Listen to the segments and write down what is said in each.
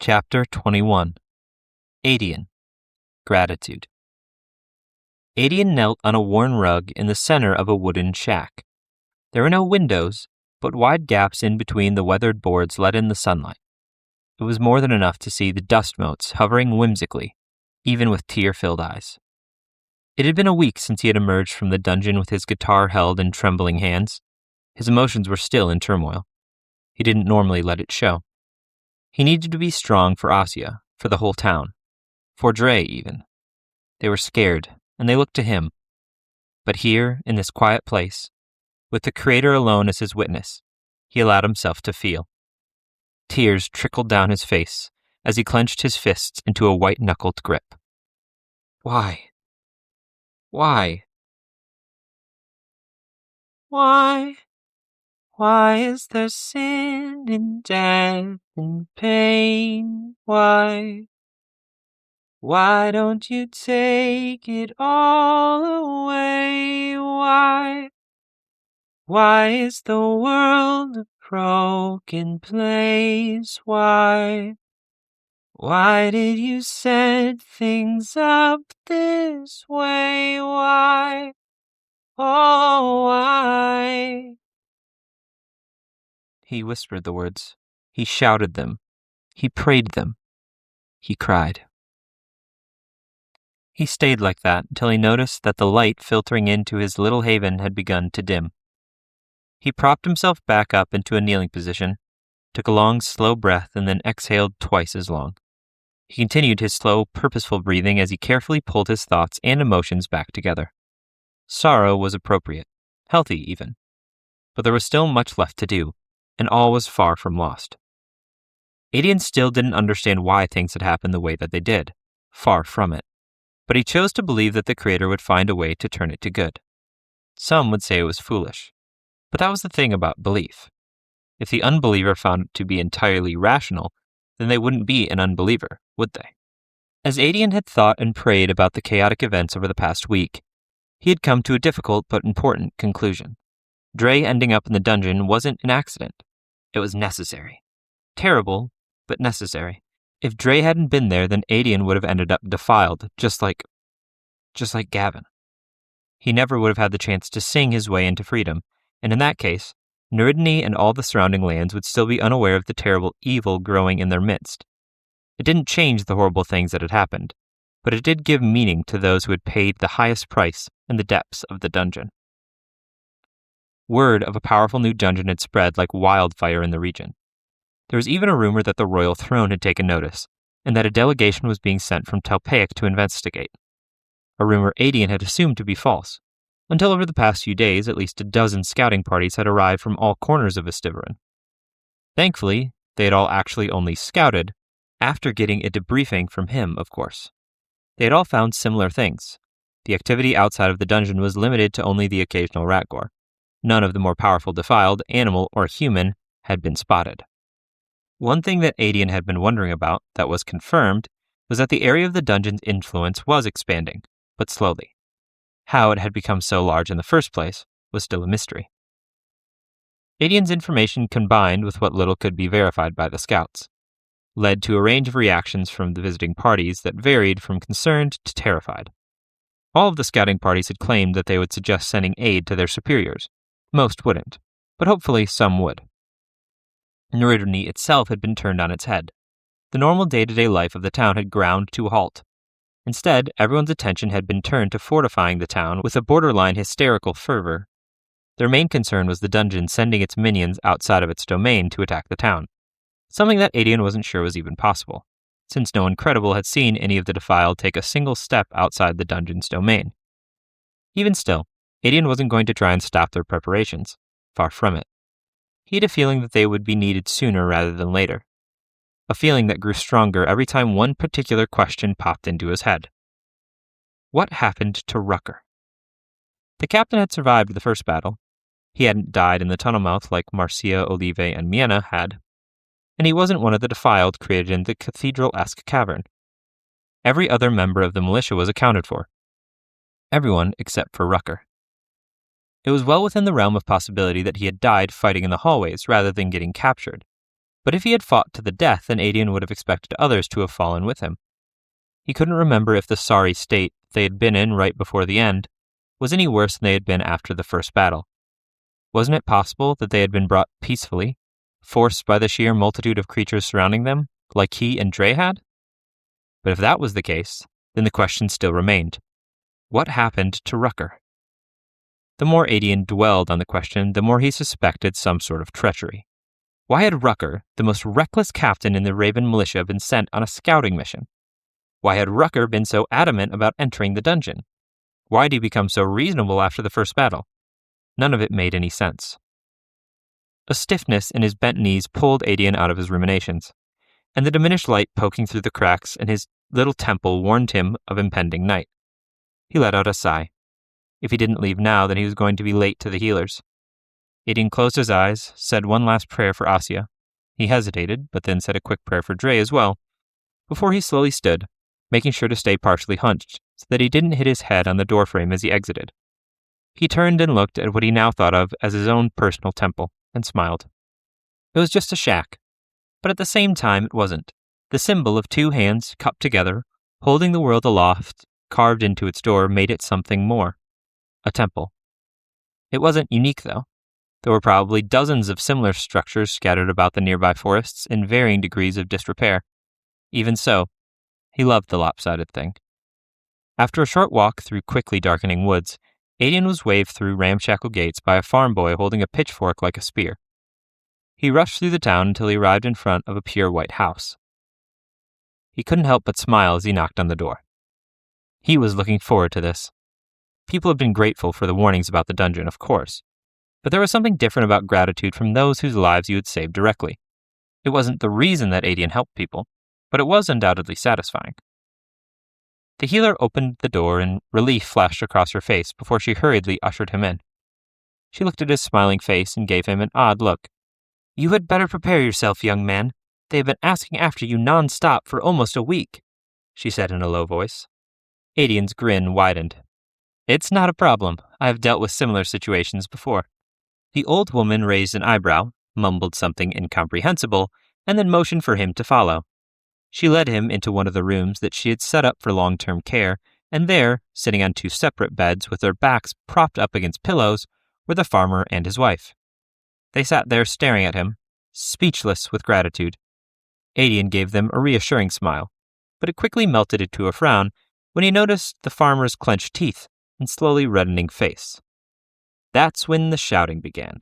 Chapter 21 Adian Gratitude. Adian knelt on a worn rug in the center of a wooden shack. There were no windows, but wide gaps in between the weathered boards let in the sunlight. It was more than enough to see the dust motes hovering whimsically, even with tear-filled eyes. It had been a week since he had emerged from the dungeon with his guitar held in trembling hands. His emotions were still in turmoil. He didn't normally let it show. He needed to be strong for Asya, for the whole town, for Dre even. They were scared, and they looked to him. But here, in this quiet place, with the Creator alone as his witness, he allowed himself to feel. Tears trickled down his face as he clenched his fists into a white-knuckled grip. Why? Why? Why? Why is there sin and death and pain? Why? Why don't you take it all away? Why? Why is the world a broken place? Why? Why did you set things up this way? Why? Oh, why? He whispered the words. He shouted them. He prayed them. He cried. He stayed like that until he noticed that the light filtering into his little haven had begun to dim. He propped himself back up into a kneeling position, took a long, slow breath, and then exhaled twice as long. He continued his slow, purposeful breathing as he carefully pulled his thoughts and emotions back together. Sorrow was appropriate, healthy even. But there was still much left to do, and all was far from lost. Adian still didn't understand why things had happened the way that they did. Far from it. But he chose to believe that the Creator would find a way to turn it to good. Some would say it was foolish. But that was the thing about belief. If the unbeliever found it to be entirely rational, then they wouldn't be an unbeliever, would they? As Adian had thought and prayed about the chaotic events over the past week, he had come to a difficult but important conclusion. Dre ending up in the dungeon wasn't an accident. It was necessary. Terrible, but necessary. If Dre hadn't been there, then Adian would have ended up defiled, just like Gavin. He never would have had the chance to sing his way into freedom, and in that case, Neridany and all the surrounding lands would still be unaware of the terrible evil growing in their midst. It didn't change the horrible things that had happened, but it did give meaning to those who had paid the highest price in the depths of the dungeon. Word of a powerful new dungeon had spread like wildfire in the region. There was even a rumor that the royal throne had taken notice, and that a delegation was being sent from Telpaic to investigate. A rumor Adian had assumed to be false, until over the past few days at least a dozen scouting parties had arrived from all corners of Astiverin. Thankfully, they had all actually only scouted, after getting a debriefing from him, of course. They had all found similar things. The activity outside of the dungeon was limited to only the occasional ratgore. None of the more powerful defiled, animal or human, had been spotted. One thing that Adian had been wondering about, that was confirmed, was that the area of the dungeon's influence was expanding, but slowly. How it had become so large in the first place was still a mystery. Adian's information, combined with what little could be verified by the scouts, led to a range of reactions from the visiting parties that varied from concerned to terrified. All of the scouting parties had claimed that they would suggest sending aid to their superiors. Most wouldn't, but hopefully some would. Neridany itself had been turned on its head. The normal day-to-day life of the town had ground to a halt. Instead, everyone's attention had been turned to fortifying the town with a borderline hysterical fervor. Their main concern was the dungeon sending its minions outside of its domain to attack the town, something that Adian wasn't sure was even possible, since no one credible had seen any of the defiled take a single step outside the dungeon's domain. Even still, Adian wasn't going to try and stop their preparations. Far from it. He had a feeling that they would be needed sooner rather than later. A feeling that grew stronger every time one particular question popped into his head. What happened to Rucker? The captain had survived the first battle. He hadn't died in the tunnel mouth like Marcia, Olive, and Miena had. And he wasn't one of the defiled created in the cathedral-esque cavern. Every other member of the militia was accounted for. Everyone except for Rucker. It was well within the realm of possibility that he had died fighting in the hallways rather than getting captured, But if he had fought to the death, then Adian would have expected others to have fallen with him. He couldn't remember if the sorry state they had been in right before the end was any worse than they had been after the first battle. Wasn't it possible that they had been brought peacefully, forced by the sheer multitude of creatures surrounding them, like he and Dre had? But if that was the case, then the question still remained. What happened to Rucker? The more Adian dwelled on the question, the more he suspected some sort of treachery. Why had Rucker, the most reckless captain in the Raven militia, been sent on a scouting mission? Why had Rucker been so adamant about entering the dungeon? Why had he become so reasonable after the first battle? None of it made any sense. A stiffness in his bent knees pulled Adian out of his ruminations, and the diminished light poking through the cracks in his little temple warned him of impending night. He let out a sigh. If he didn't leave now, then he was going to be late to the healers. Adian closed his eyes, said one last prayer for Asya. He hesitated, but then said a quick prayer for Dre as well, before he slowly stood, making sure to stay partially hunched so that he didn't hit his head on the doorframe as he exited. He turned and looked at what he now thought of as his own personal temple, and smiled. It was just a shack, but at the same time it wasn't. The symbol of two hands cupped together, holding the world aloft, carved into its door, made it something more. A temple. It wasn't unique, though. There were probably dozens of similar structures scattered about the nearby forests in varying degrees of disrepair. Even so, he loved the lopsided thing. After a short walk through quickly darkening woods, Adian was waved through ramshackle gates by a farm boy holding a pitchfork like a spear. He rushed through the town until he arrived in front of a pure white house. He couldn't help but smile as he knocked on the door. He was looking forward to this. People had been grateful for the warnings about the dungeon, of course, but there was something different about gratitude from those whose lives you had saved directly. It wasn't the reason that Adian helped people, but it was undoubtedly satisfying. The healer opened the door and relief flashed across her face before she hurriedly ushered him in. She looked at his smiling face and gave him an odd look. "You had better prepare yourself, young man. They have been asking after you non-stop for almost a week," she said in a low voice. Adian's grin widened. "It's not a problem. I have dealt with similar situations before." The old woman raised an eyebrow, mumbled something incomprehensible, and then motioned for him to follow. She led him into one of the rooms that she had set up for long-term care, and there, sitting on two separate beds with their backs propped up against pillows, were the farmer and his wife. They sat there staring at him, speechless with gratitude. Adian gave them a reassuring smile, but it quickly melted into a frown when he noticed the farmer's clenched teeth and slowly reddening face. That's when the shouting began.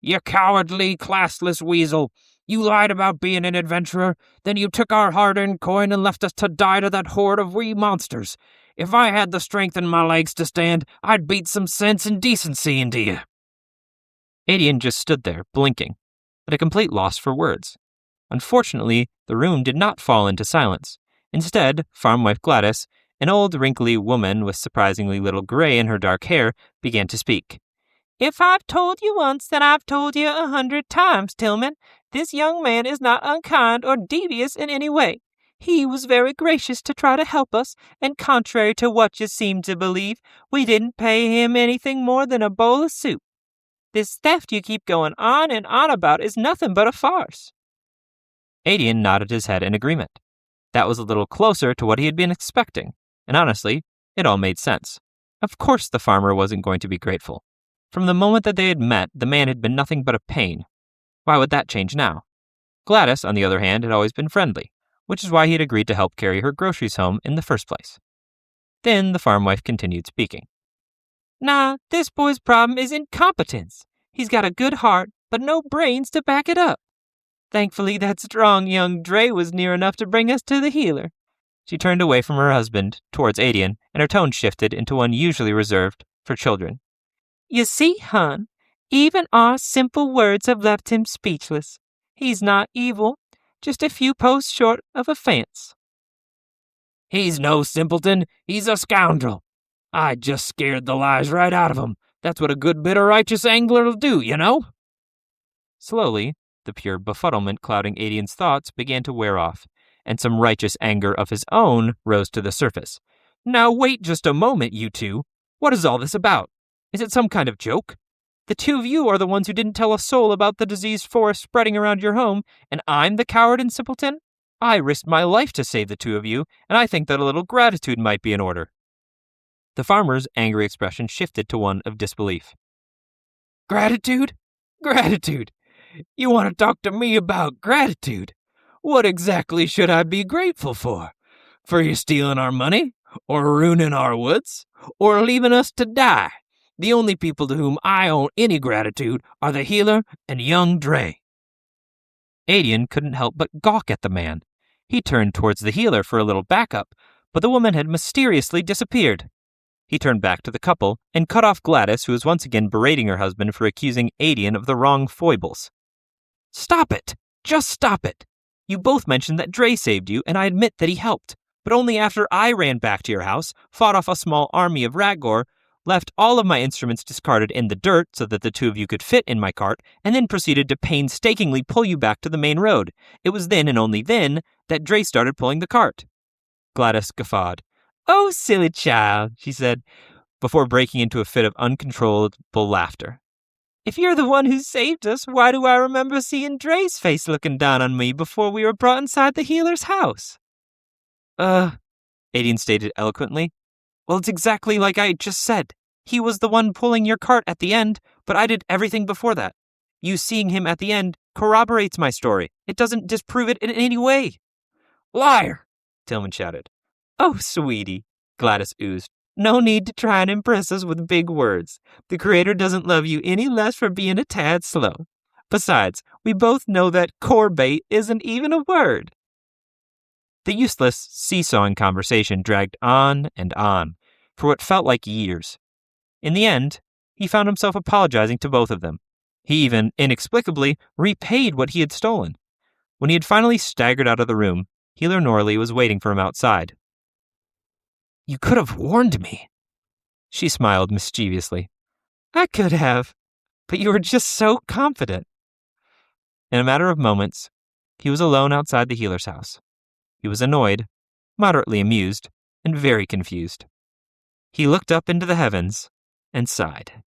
"You cowardly, classless weasel! You lied about being an adventurer, then you took our hard-earned coin and left us to die to that horde of wee monsters. If I had the strength in my legs to stand, I'd beat some sense and decency into you." Adian just stood there, blinking, at a complete loss for words. Unfortunately, the room did not fall into silence. Instead, farm wife Gladys, an old wrinkly woman with surprisingly little gray in her dark hair, began to speak. "If I've told you once, then I've told you 100 times, Tillman. This young man is not unkind or devious in any way. He was very gracious to try to help us, and contrary to what you seem to believe, we didn't pay him anything more than a bowl of soup. This theft you keep going on and on about is nothing but a farce." Adian nodded his head in agreement. That was a little closer to what he had been expecting, and honestly, it all made sense. Of course the farmer wasn't going to be grateful. From the moment that they had met, the man had been nothing but a pain. Why would that change now? Gladys, on the other hand, had always been friendly, which is why he had agreed to help carry her groceries home in the first place. Then the farm wife continued speaking. "Nah, this boy's problem is incompetence. He's got a good heart, but no brains to back it up. Thankfully, that strong young Dre was near enough to bring us to the healer." She turned away from her husband, towards Adian, and her tone shifted into one usually reserved for children. "You see, hon, even our simple words have left him speechless. He's not evil, just a few posts short of a fence." "He's no simpleton, he's a scoundrel. I just scared the lies right out of him. That's what a good bit of righteous angler'll do, you know." Slowly, the pure befuddlement clouding Adian's thoughts began to wear off, and some righteous anger of his own rose to the surface. "Now wait just a moment, you two. What is all this about? Is it some kind of joke? The two of you are the ones who didn't tell a soul about the diseased forest spreading around your home, and I'm the coward and simpleton? I risked my life to save the two of you, and I think that a little gratitude might be in order." The farmer's angry expression shifted to one of disbelief. "Gratitude? Gratitude? You want to talk to me about gratitude? What exactly should I be grateful for? For you stealing our money? Or ruining our woods? Or leaving us to die? The only people to whom I owe any gratitude are the healer and young Dre." Adian couldn't help but gawk at the man. He turned towards the healer for a little backup, but the woman had mysteriously disappeared. He turned back to the couple and cut off Gladys, who was once again berating her husband for accusing Adian of the wrong foibles. "Stop it! Just stop it! You both mentioned that Dre saved you, and I admit that he helped, but only after I ran back to your house, fought off a small army of Ragor, left all of my instruments discarded in the dirt so that the two of you could fit in my cart, and then proceeded to painstakingly pull you back to the main road. It was then and only then that Dre started pulling the cart." Gladys guffawed. "Oh, silly child," she said, before breaking into a fit of uncontrollable laughter. "If you're the one who saved us, why do I remember seeing Dre's face looking down on me before we were brought inside the healer's house?" Adian stated eloquently. "Well, it's exactly like I just said. He was the one pulling your cart at the end, but I did everything before that. You seeing him at the end corroborates my story. It doesn't disprove it in any way." "Liar!" Tillman shouted. "Oh, sweetie," Gladys oozed. "No need to try and impress us with big words. The Creator doesn't love you any less for being a tad slow. Besides, we both know that core-bait isn't even a word." The useless, seesawing conversation dragged on and on, for what felt like years. In the end, he found himself apologizing to both of them. He even, inexplicably, repaid what he had stolen. When he had finally staggered out of the room, Healer Norley was waiting for him outside. "You could have warned me." She smiled mischievously. "I could have, but you were just so confident." In a matter of moments, he was alone outside the healer's house. He was annoyed, moderately amused, and very confused. He looked up into the heavens and sighed.